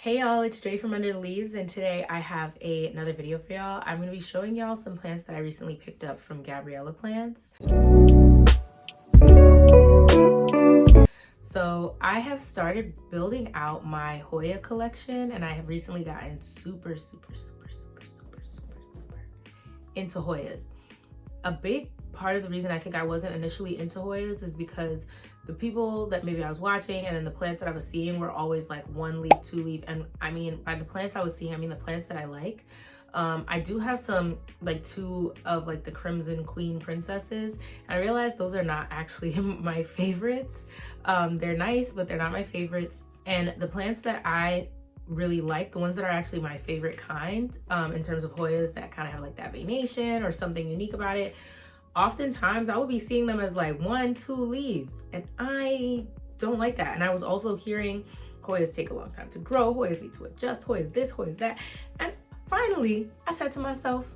Hey y'all, it's Dre from Under the Leaves, and today I have another video for y'all. I'm going to be showing y'all some plants that I recently picked up from Gabriella Plants. So I have started building out my Hoya collection, and I have recently gotten super into Hoyas. A big part of the reason I think I wasn't initially into Hoyas is because the people that maybe I was watching and then the plants that I was seeing were always like 1 leaf, 2 leaf. And I mean, by the plants I was seeing, I mean the plants that I like. I do have some like 2 of like the Crimson Queen princesses. And I realized those are not actually my favorites. They're nice, but they're not my favorites. And the plants that I really like, the ones that are actually my favorite kind, in terms of Hoyas that kind of have like that venation or something unique about it, oftentimes I would be seeing them as like 1, 2 leaves, and I don't like that. And I was also hearing Hoyas take a long time to grow, Hoyas need to adjust, Hoyas this, Hoyas that. And finally I said to myself,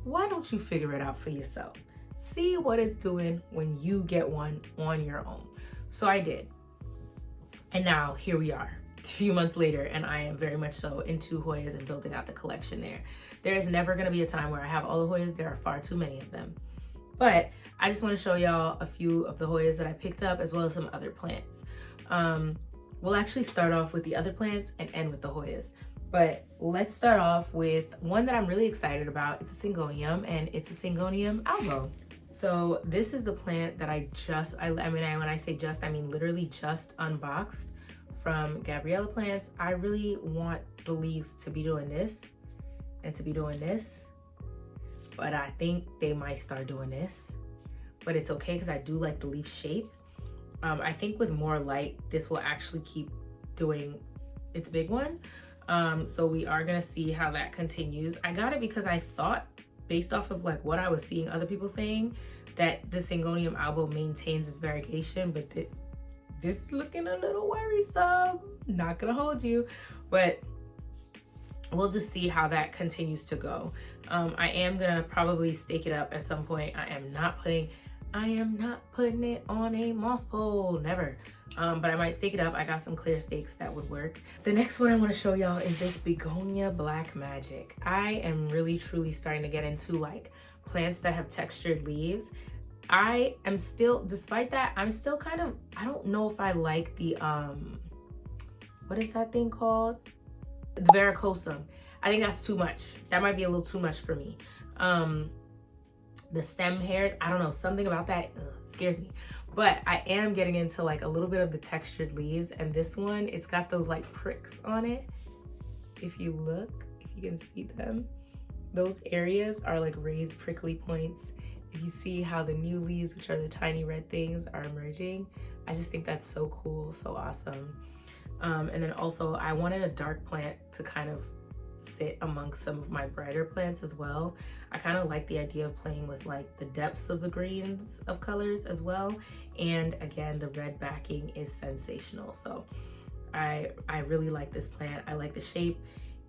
why don't you figure it out for yourself? See what it's doing when you get one on your own. So I did, and now here we are a few months later, and I am very much so into Hoyas and building out the collection there. There is never going to be a time where I have all the Hoyas. There are far too many of them. But I just want to show y'all a few of the Hoyas that I picked up, as well as some other plants. We'll actually start off with the other plants and end with the Hoyas. But let's start off with one that I'm really excited about. It's a Syngonium, and it's a Syngonium albo. So this is the plant that when I say just, I mean literally just unboxed from Gabriella Plants. I really want the leaves to be doing this and to be doing this, but I think they might start doing this, but it's okay because I do like the leaf shape. I think with more light, this will actually keep doing its big one. So we are gonna see how that continues. I got it because I thought, based off of like what I was seeing other people saying, that the Syngonium albo maintains its variegation, but this is looking a little worrisome. Not gonna hold you, but we'll just see how that continues to go. I am gonna probably stake it up at some point. I am not putting it on a moss pole, never. But I might stake it up. I got some clear stakes that would work. The next one I want to show y'all is this Begonia Black Magic. I am really truly starting to get into like plants that have textured leaves. I am still, despite that, I'm still kind of, I don't know if I like the what is that thing called? The varicosum. I think that's too much. That might be a little too much for me. The stem hairs, I don't know, something about that scares me. But I am getting into like a little bit of the textured leaves, and this one, it's got those like pricks on it. If you look, if you can see them, those areas are like raised prickly points. If you see how the new leaves, which are the tiny red things, are emerging, I just think that's so cool, so awesome. And then also I wanted a dark plant to kind of sit amongst some of my brighter plants as well. I kind of like the idea of playing with like the depths of the greens of colors as well. And again, the red backing is sensational. So I really like this plant. I like the shape,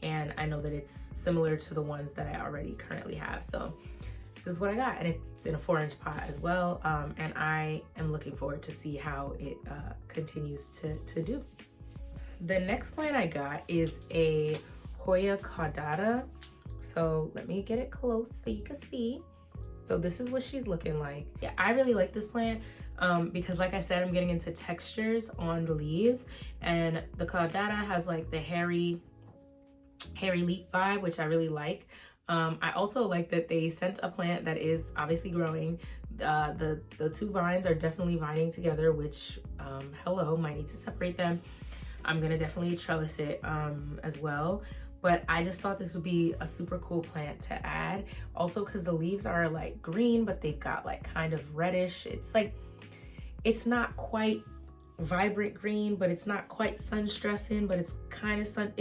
and I know that it's similar to the ones that I already currently have. So this is what I got, and it's in a 4-inch pot as well. And I am looking forward to see how it continues to do. The next plant I got is a Hoya caudata. So let me get it close so you can see. So this is what she's looking like. Yeah, I really like this plant because like I said, I'm getting into textures on the leaves, and the caudata has like the hairy leaf vibe, which I really like. I also like that they sent a plant that is obviously growing. The 2 vines are definitely vining together, which hello, might need to separate them. I'm gonna definitely trellis it as well. But I just thought this would be a super cool plant to add. Also because the leaves are like green, but they've got like kind of reddish. It's like, it's not quite vibrant green, but it's not quite sun stressing, but it's kind of sun.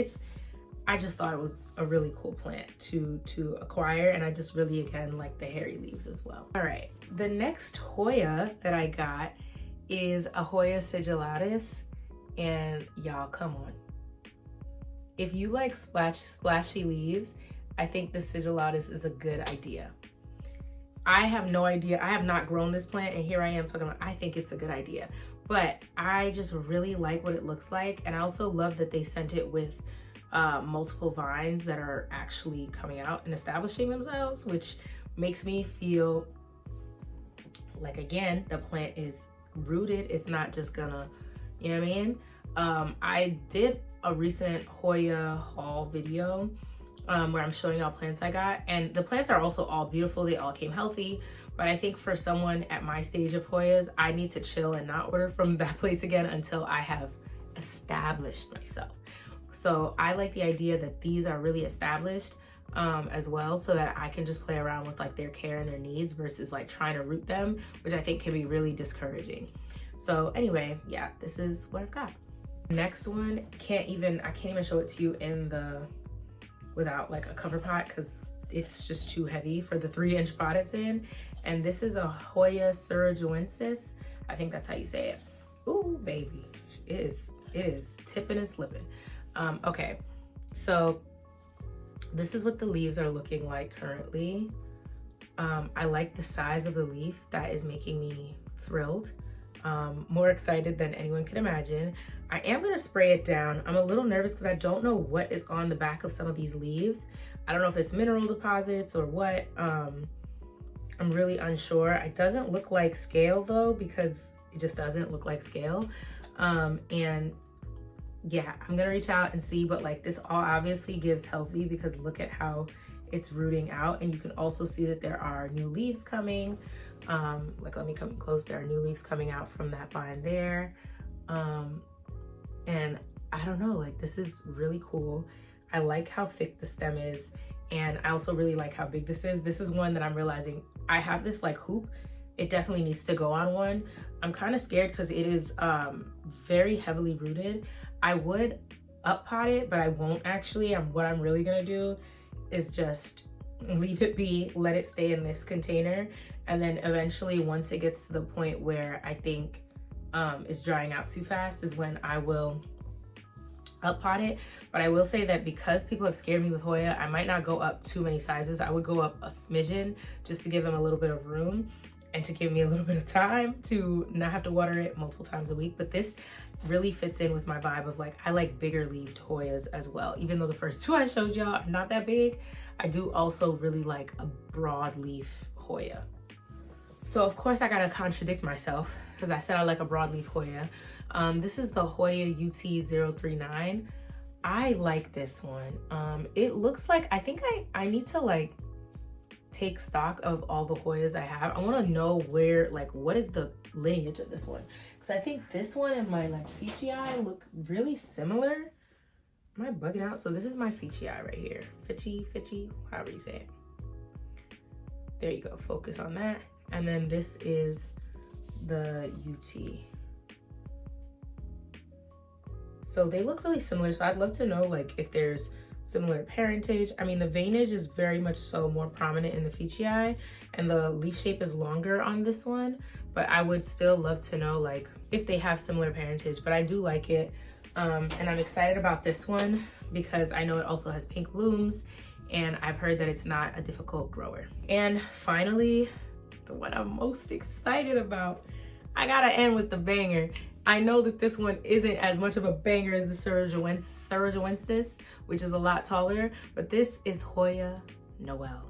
I just thought it was a really cool plant to acquire. And I just really, again, like the hairy leaves as well. All right, the next Hoya that I got is a Hoya sigillatus. And y'all, come on. If you like splashy leaves, I think the sigillatus is a good idea. I have no idea. I have not grown this plant, and here I am talking about, I think it's a good idea. but I just really like what it looks like. And I also love that they sent it with multiple vines that are actually coming out and establishing themselves, which makes me feel like, again, the plant is rooted. It's not just gonna, you know what I mean? I did a recent Hoya haul video where I'm showing y'all plants I got, and the plants are also all beautiful. They all came healthy, but I think for someone at my stage of Hoyas, I need to chill and not order from that place again until I have established myself. So I like the idea that these are really established as well, so that I can just play around with like their care and their needs versus like trying to root them, which I think can be really discouraging. So anyway, yeah, this is what I've got. Next one, I can't even show it to you in the without like a cover pot because it's just too heavy for the 3-inch pot it's in. And this is a Hoya syringoensis. I think that's how you say it. Ooh, baby, it is tipping and slipping. Okay, so this is what the leaves are looking like currently. I like the size of the leaf. That is making me thrilled. More excited than anyone could imagine. I am gonna spray it down. I'm a little nervous because I don't know what is on the back of some of these leaves. I don't know if it's mineral deposits or what. I'm really unsure. It doesn't look like scale though, because it just doesn't look like scale. And yeah, I'm gonna reach out and see, but like this all obviously gives healthy because look at how it's rooting out. And you can also see that there are new leaves coming. Like let me come in close. There are new leaves coming out from that vine there. And I don't know, like this is really cool. I like how thick the stem is. And I also really like how big this is. This is one that I'm realizing I have this like hoop. It definitely needs to go on one. I'm kind of scared because it is very heavily rooted. I would up pot it, but I won't actually. What I'm really gonna do is just leave it be, let it stay in this container. And then eventually once it gets to the point where I think it's drying out too fast is when I will up pot it. But I will say that because people have scared me with Hoya, I might not go up too many sizes. I would go up a smidgen just to give them a little bit of room and to give me a little bit of time to not have to water it multiple times a week. But this really fits in with my vibe of like, I like bigger leaved Hoyas as well. Even though the first two I showed y'all are not that big, I do also really like a broad leaf Hoya. So of course I gotta contradict myself because I said I like a broadleaf Hoya. This is the Hoya UT039. I like this one. It looks like, I think I need to like take stock of all the Hoyas I have. I wanna know where, like what is the lineage of this one? Because I think this one and my like Fichii look really similar. Am I bugging out? So this is my Fichii right here. Fichii, however you say it. There you go, focus on that. And then this is the UT. So they look really similar. So I'd love to know like if there's similar parentage. I mean, the veinage is very much so more prominent in the Fichii and the leaf shape is longer on this one, but I would still love to know like if they have similar parentage, but I do like it. And I'm excited about this one because I know it also has pink blooms and I've heard that it's not a difficult grower. And finally, the one I'm most excited about, I gotta end with the banger. I know that this one isn't as much of a banger as the syringoensis, which is a lot taller, but this is Hoya Noel.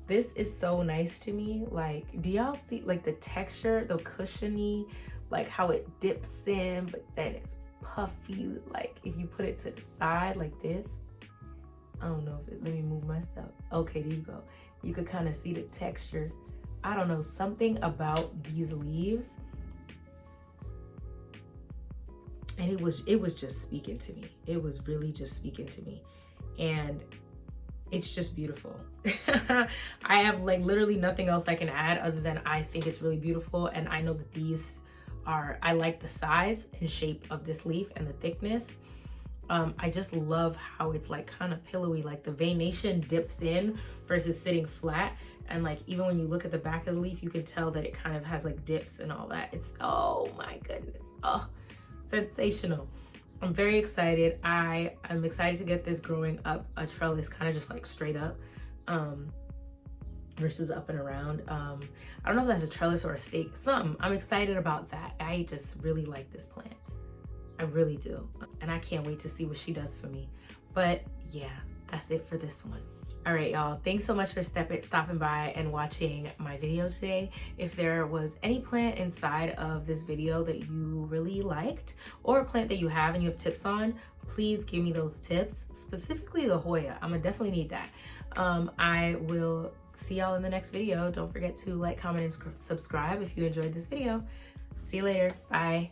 This is so nice to me. Like, do y'all see like the texture, the cushiony, like how it dips in, but then it's puffy, like if you put it to the side like this. I don't know if it, let me move my stuff. Okay, there you go. You could kind of see the texture. I don't know, something about these leaves. And it was just speaking to me. It was really just speaking to me. And it's just beautiful. I have like literally nothing else I can add other than I think it's really beautiful. And I know that these are, I like the size and shape of this leaf and the thickness. I just love how it's like kind of pillowy, like the veination dips in versus sitting flat. And like, even when you look at the back of the leaf, you can tell that it kind of has like dips and all that. It's, oh my goodness. Oh, sensational. I'm very excited. I'm excited to get this growing up a trellis kind of just like straight up. versus up and around. I don't know if that's a trellis or a stake, something. I'm excited about that. I just really like this plant. I really do. And I can't wait to see what she does for me. But yeah, that's it for this one. All right, y'all. Thanks so much for stopping by and watching my video today. If there was any plant inside of this video that you really liked, or a plant that you have and you have tips on, please give me those tips, specifically the Hoya. I'm gonna definitely need that. I will see y'all in the next video. Don't forget to like, comment, and subscribe if you enjoyed this video. See you later. Bye.